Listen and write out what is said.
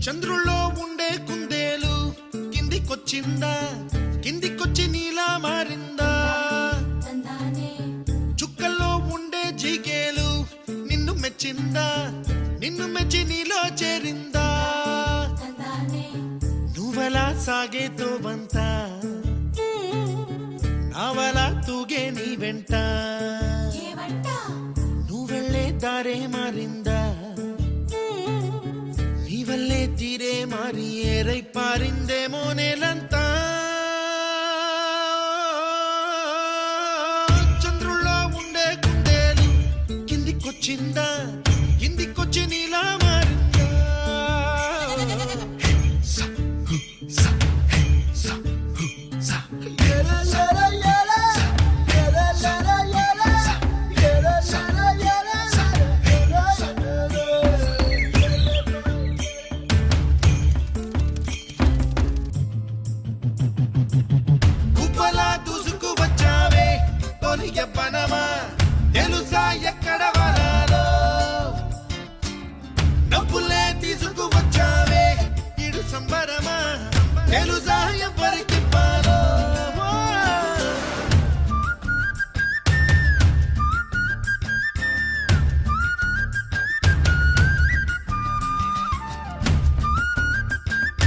చంద్రుల్లో ఉండే కుందేలు కిందికొచ్చిందా, కిందికొచ్చి నీలా మారిందా? చుక్కల్లో ఉండే జీకేలు నిన్ను మెచ్చిందా, నిన్ను మెచ్చి నీలో చేరిందా? నువ్వలా సాగేతో బంత, నావలా తూగే నీ వెంట, నువ్వెళ్ళే దారే మారిందా, నీవల్లే తీరే మారి ఏరై పారిందేమో నేలంతా. చంద్రుల్లో ఉండే కుందేలు కిందికొచ్చిందా, కిందికొచ్చి నీలా మారిందా? పనమా తెలుసా ఎక్కడ వరాలో, డబ్బులే తీసుకువచ్చావే ఇడు సంబరమా తెలుసా ఎవరి